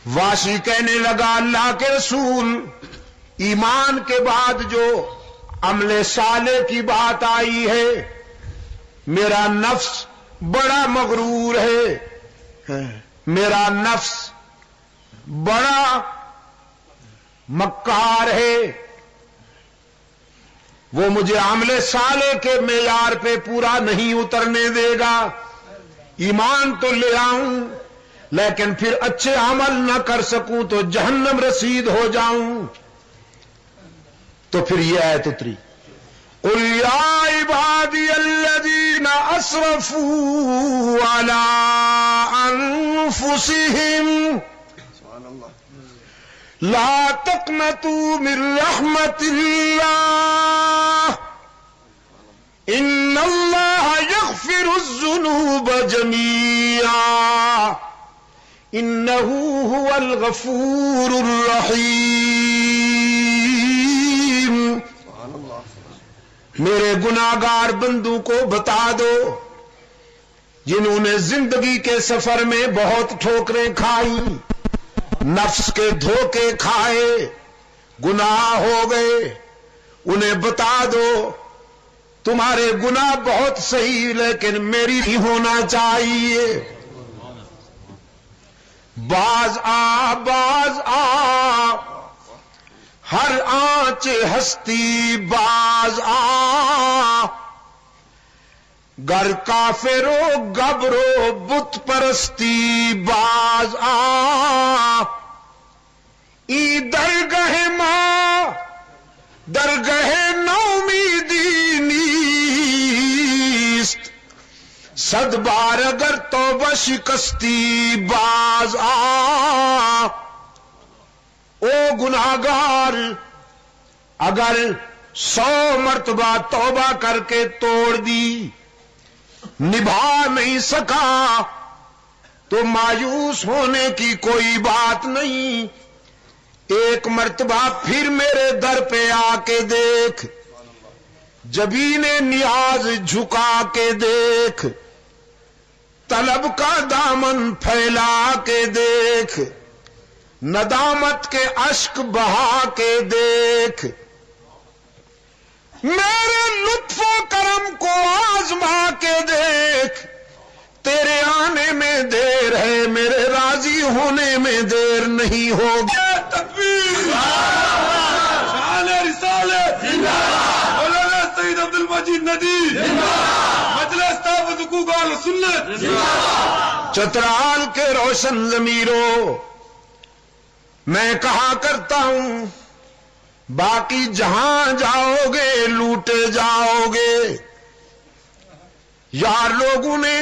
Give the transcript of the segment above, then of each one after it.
واشی کہنے لگا اللہ کے رسول، ایمان کے بعد جو عمل صالح کی بات آئی ہے، میرا نفس بڑا مغرور ہے، میرا نفس بڑا مکار ہے، وہ مجھے عمل صالح کے معیار پہ پورا نہیں اترنے دے گا۔ ایمان تو لے آؤں لیکن پھر اچھے عمل نہ کر سکوں تو جہنم رسید ہو جاؤں۔ تو پھر یہ آیت اتری، قُلْ يَا عِبَادِيَ الَّذِينَ أَسْرَفُوا عَلَىٰ أَنفُسِهِمْ لَا تَقْنَطُوا مِن رَّحْمَةِ اللَّهِ إِنَّ اللَّهَ يَغْفِرُ الذُّنُوبَ جَمِيعًا إِنَّهُ هُوَ الْغَفُورُ الرَّحِيمُ۔ میرے گناہگار بندوں کو بتا دو جنہوں نے زندگی کے سفر میں بہت ٹھوکریں کھائی، نفس کے دھوکے کھائے، گناہ ہو گئے، انہیں بتا دو تمہارے گناہ بہت صحیح لیکن میری ہی ہونا چاہیے۔ باز آ ہر آنچ ہستی باز آ، گر کافرو گبرو بت پرستی باز آ، ای درگہ ماں درگہ نومیدی نیست، صد بار اگر توبہ شکستی باز آ۔ او گناہگار، اگر 100 مرتبہ توبہ کر کے توڑ دی، نبھا نہیں سکا تو مایوس ہونے کی کوئی بات نہیں، ایک مرتبہ پھر میرے در پہ آ کے دیکھ، جبین نیاز جھکا کے دیکھ، طلب کا دامن پھیلا کے دیکھ، ندامت کے اشک بہا کے دیکھ، میرے لطف و کرم کو آزما کے دیکھ، تیرے آنے میں دیر ہے میرے راضی ہونے میں دیر نہیں ہوگی۔ تکبیر، شان رسالت، مولانا سید عبد المجید ندی، مجلس تحفظ حقوق اہل سنت۔ چترال کے روشن ضمیروں، میں کہا کرتا ہوں باقی جہاں جاؤ گے لوٹے جاؤ گے۔ یار لوگوں نے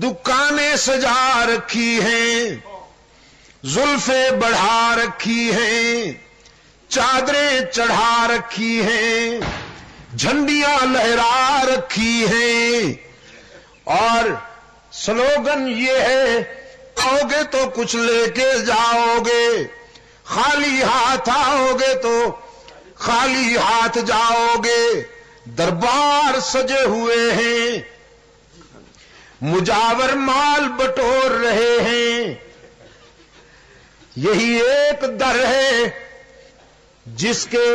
دکانیں سجا رکھی ہیں، زلفیں بڑھا رکھی ہیں، چادریں چڑھا رکھی ہیں، جھنڈیاں لہرا رکھی ہیں، اور سلوگن یہ ہے آؤ گے تو کچھ لے کے جاؤ گے، خالی ہاتھ آؤ گے تو خالی ہاتھ جاؤ گے۔ دربار سجے ہوئے ہیں، مجاور مال بٹور رہے ہیں، یہی ایک در ہے جس کے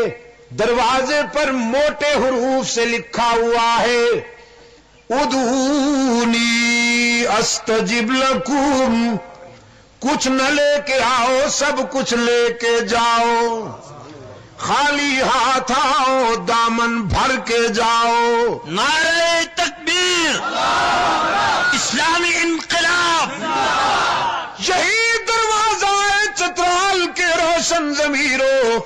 دروازے پر موٹے حروف سے لکھا ہوا ہے ادعونی استجب لکم، کچھ نہ لے کے آؤ سب کچھ لے کے جاؤ، خالی ہاتھ آؤ دامن بھر کے جاؤ۔ نعرہ تکبیر، اسلامی انقلاب، یہی دروازہ ہے چترال کے روشن ضمیروں،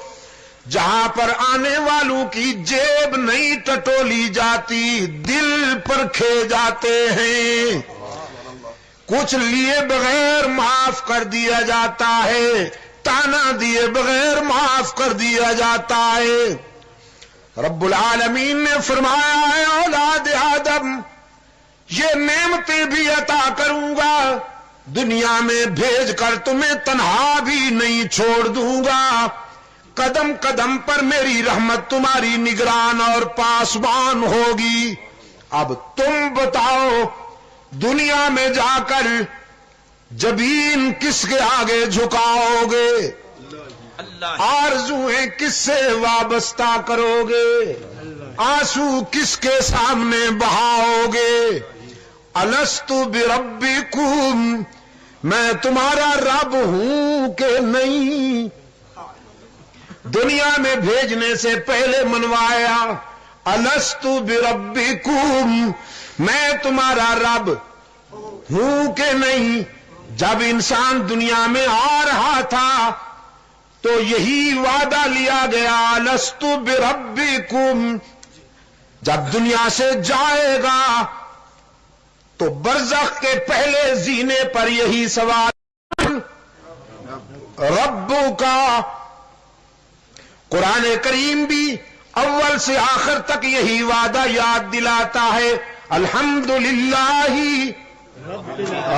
جہاں پر آنے والوں کی جیب نہیں ٹٹولی جاتی، دل پرکھے جاتے ہیں، کچھ لیے بغیر معاف کر دیا جاتا ہے، تانا دیے بغیر معاف کر دیا جاتا ہے۔ رب العالمین نے فرمایا ہے اولاد آدم یہ نعمتیں بھی عطا کروں گا، دنیا میں بھیج کر تمہیں تنہا بھی نہیں چھوڑ دوں گا، قدم قدم پر میری رحمت تمہاری نگران اور پاسبان ہوگی۔ اب تم بتاؤ دنیا میں جا کر جبین کس کے آگے جھکاؤ گے؟ آرزویں کس سے وابستہ کرو گے؟ آنسو کس کے سامنے بہاؤ گے؟ الست بربکم، میں تمہارا رب ہوں کہ نہیں؟ دنیا میں بھیجنے سے پہلے منوایا، الست بربکم، میں تمہارا رب ہوں کہ نہیں؟ جب انسان دنیا میں آ رہا تھا تو یہی وعدہ لیا گیا، الست بربکم۔ جب دنیا سے جائے گا تو برزخ کے پہلے زینے پر یہی سوال، ربو کا۔ قرآن کریم بھی اول سے آخر تک یہی وعدہ یاد دلاتا ہے، الحمدللہ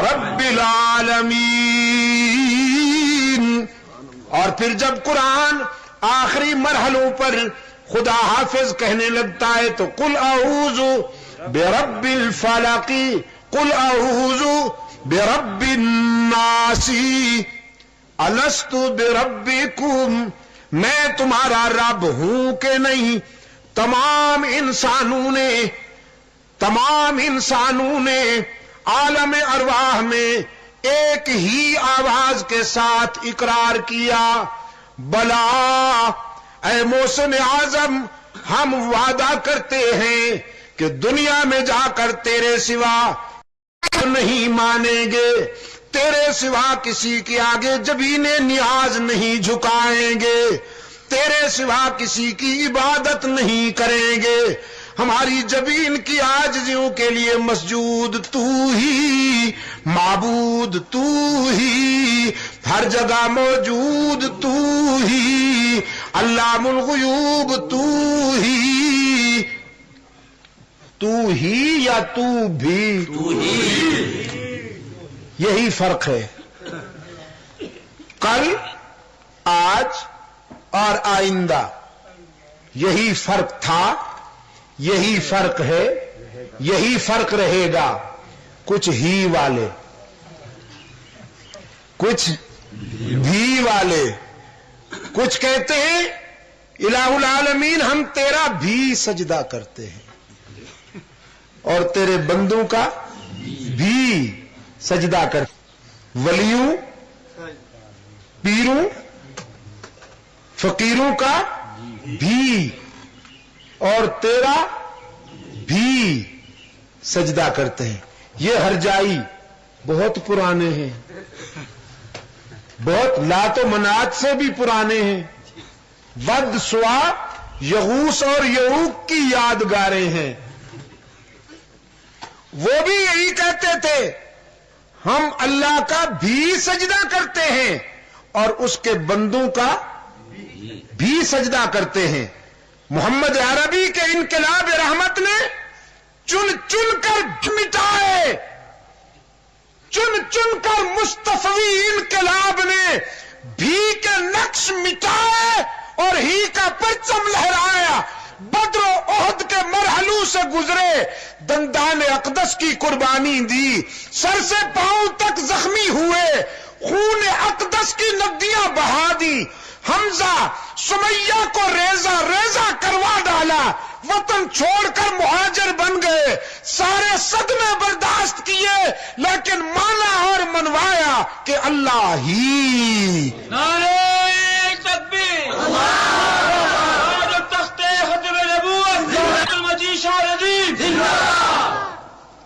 رب العالمین۔ اور پھر جب قرآن آخری مرحلوں پر خدا حافظ کہنے لگتا ہے تو قل اعوذ برب الفلق، قل اعوذ برب الناس، الست بربکم، میں تمہارا رب ہوں کہ نہیں؟ تمام انسانوں نے عالم ارواح میں ایک ہی آواز کے ساتھ اقرار کیا، بلا اے محسن اعظم، ہم وعدہ کرتے ہیں کہ دنیا میں جا کر تیرے سوا نہیں مانیں گے، تیرے سوا کسی کے آگے جبین نیاز نہیں جھکائیں گے، تیرے سوا کسی کی عبادت نہیں کریں گے، ہماری جبین کی عاجزیوں کے لیے مسجود تو ہی، معبود تو ہی، ہر جگہ موجود تو ہی، علام الغیوب تو ہی یا تو بھی؟ تو ہی۔ یہی فرق ہے، کل، آج اور آئندہ، یہی فرق تھا، یہی فرق ہے، یہی فرق رہے گا۔ کچھ ہی والے، کچھ بھی والے، کچھ کہتے ہیں الہ العالمین ہم تیرا بھی سجدہ کرتے ہیں اور تیرے بندوں کا بھی سجدہ کرتے، ولیوں، پیروں، فقیروں کا بھی اور تیرا بھی سجدہ کرتے ہیں۔ یہ ہرجائی بہت پرانے ہیں، بہت لات و منات سے بھی پرانے ہیں، ود، سوا، یغوث اور یعوق کی یادگاریں ہیں۔ وہ بھی یہی کہتے تھے ہم اللہ کا بھی سجدہ کرتے ہیں اور اس کے بندوں کا بھی سجدہ کرتے ہیں۔ محمد عربی کے انقلاب رحمت نے چن چن کر مٹائے، چن چن کر مصطفی انقلاب نے بھی کے نقش مٹائے اور ہی کا پرچم لہرایا۔ بدر و احد کے مرحلوں سے گزرے، دندان اقدس کی قربانی دی، سر سے پاؤں تک زخمی ہوئے، خون اقدس کی ندیاں بہا دی، حمزہ سمیہ کو ریزہ ریزہ کروا ڈالا، وطن چھوڑ کر مہاجر بن گئے، سارے صدمے برداشت کیے لیکن مانا اور منوایا کہ اللہ ہی۔ نعرہ تکبیر، جو تخت ختم نبوت المجید شاہ رضی۔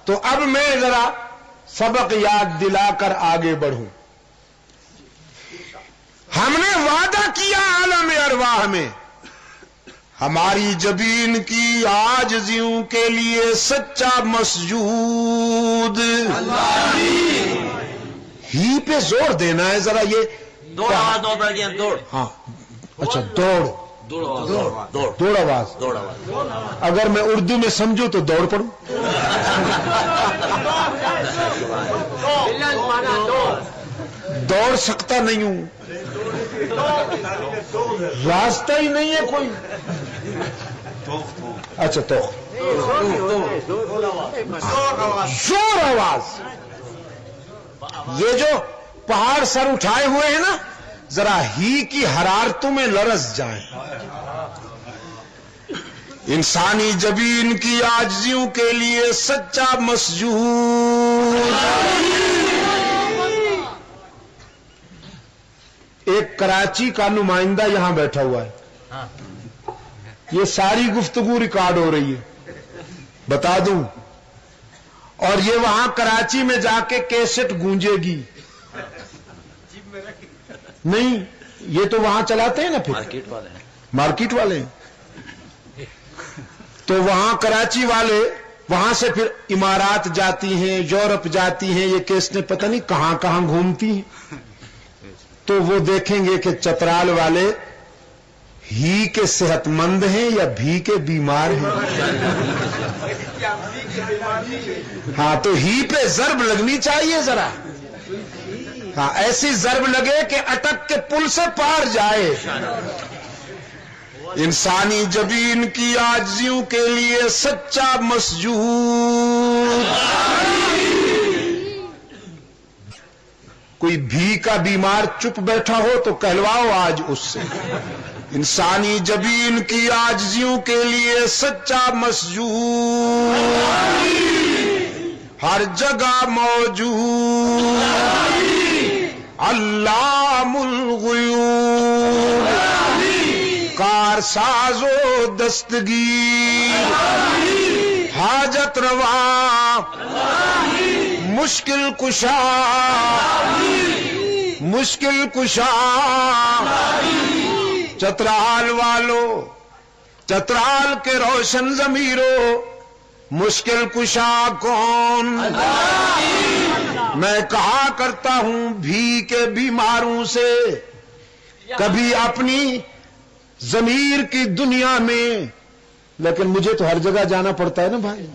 تو اب میں ذرا سبق یاد دلا کر آگے بڑھوں۔ ہم نے وعدہ کیا عالم ارواح میں ہماری جبین کی عاجزیوں کے لیے سچا مسجود، ہی پہ زور دینا ہے ذرا۔ یہ دوڑ آواز، دوڑ بیٹھ گیا، دوڑ، ہاں اچھا، دوڑ دوڑ آواز، دوڑ دوڑ آواز۔ دوڑ آواز۔ اگر میں اردو میں سمجھوں تو دوڑ پڑوں، دوڑ سکتا نہیں ہوں، راستہ ہی نہیں ہے کوئی۔ اچھا تو زور آواز، یہ جو پہاڑ سر اٹھائے ہوئے ہیں نا، ذرا ہی کی حرارتوں میں لرز جائیں. انسانی جبین کی عاجزیوں کے لیے سچا مسجود. ایک کراچی کا نمائندہ یہاں بیٹھا ہوا ہے، یہ ساری گفتگو ریکارڈ ہو رہی ہے، بتا دوں. اور یہ وہاں کراچی میں جا کے کیسٹ گونجے گی. نہیں، یہ تو وہاں چلاتے ہیں نا، پھر مارکیٹ والے ہیں. تو وہاں کراچی والے وہاں سے پھر امارات جاتی ہیں، یورپ جاتی ہیں، یہ کیسٹیں پتہ نہیں کہاں کہاں گھومتی ہیں. تو وہ دیکھیں گے کہ چترال والے ہی کے صحت مند ہیں یا بھی کے بیمار ہیں. ہاں، تو ہی پہ ضرب لگنی چاہیے ذرا. ہاں، ایسی ضرب لگے کہ اٹک کے پل سے پار جائے. انسانی جبین کی عاجزیوں کے لیے سچا مسجود. کوئی بھی کا بیمار چپ بیٹھا ہو تو کہلواؤ آج اس سے. انسانی جبین کی عاجزیوں کے لیے سچا مسجود ہر جگہ موجود. علام الغیوب، کارساز و دستگیر، حاجت روا، مشکل کشا، مشکل کشا. چترال والو، چترال کے روشن ضمیرو، مشکل کشا کون؟ میں کہا کرتا ہوں بھی کے بیماروں سے، کبھی اپنی ضمیر کی دنیا میں، لیکن مجھے تو ہر جگہ جانا پڑتا ہے نا بھائی.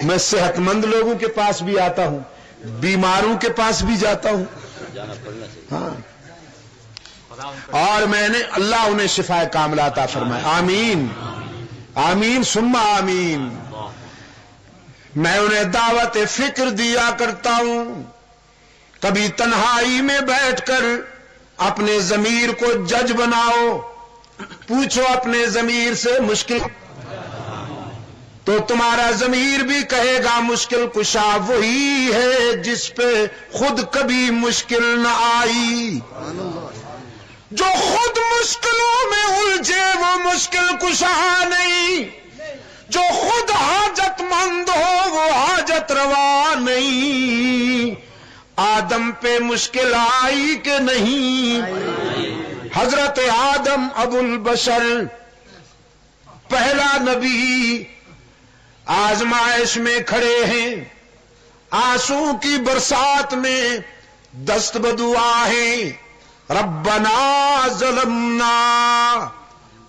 میں صحت مند لوگوں کے پاس بھی آتا ہوں، بیماروں کے پاس بھی جاتا ہوں. ہاں، اور میں نے اللہ انہیں شفائے کاملہ عطا فرمائے. آمین آمین ثم آمین. میں انہیں دعوت فکر دیا کرتا ہوں. کبھی تنہائی میں بیٹھ کر اپنے ضمیر کو جج بناؤ، پوچھو اپنے ضمیر سے مشکل، تو تمہارا ضمیر بھی کہے گا مشکل کشا وہی ہے جس پہ خود کبھی مشکل نہ آئی. جو خود مشکلوں میں الجھے وہ مشکل کشا نہیں، جو خود حاجت مند ہو وہ حاجت روا نہیں. آدم پہ مشکل آئی کہ نہیں؟ حضرت آدم ابو البشر پہلا نبی آزمائش میں کھڑے ہیں، آنسو کی برسات میں دست بدعا ہیں. ربنا ظلمنا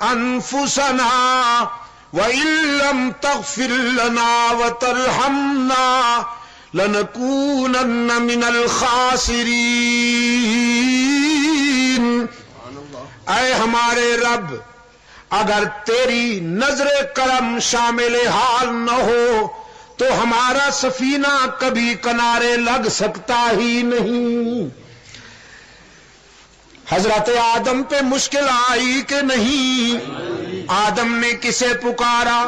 انفسنا وَإِن لَّمْ تَغْفِرْ لَنَا وَتَرْحَمْنَا لَنَكُونَنَّ مِنَ الْخَاسِرِينَ. اے ہمارے رب، اگر تیری نظر کرم شامل حال نہ ہو تو ہمارا سفینہ کبھی کنارے لگ سکتا ہی نہیں. حضرت آدم پہ مشکل آئی کہ نہیں؟ آدم نے کسے پکارا؟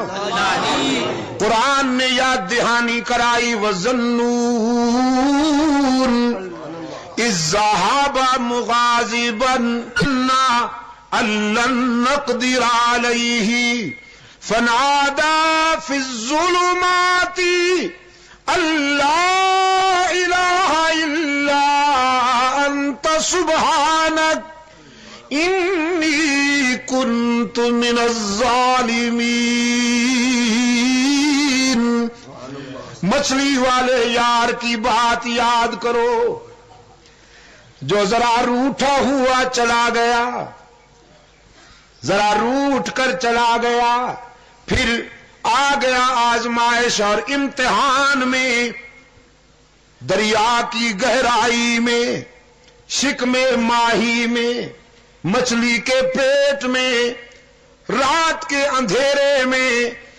قرآن نے یاد دہانی کرائی. وَظَنُّونَ إِذ ذَهَبَ مُغَاضِبًا أَن لَّن نَّقْدِرَ عَلَيْهِ فَنَادَىٰ فِي الظُّلُمَاتِ أَن لَّا إِلَٰهَ إِلَّا أَنتَ سُبْحَانَكَ إِنِّي كُنتُ مِنَ الظَّالِمِينَ. مچھلی والے یار کی بات یاد کرو جو ذرا روٹھا ہوا چلا گیا، ذرا روٹھ کر چلا گیا، پھر آ گیا آزمائش اور امتحان میں، دریا کی گہرائی میں، شکم ماہی میں، مچھلی کے پیٹ میں، رات کے اندھیرے میں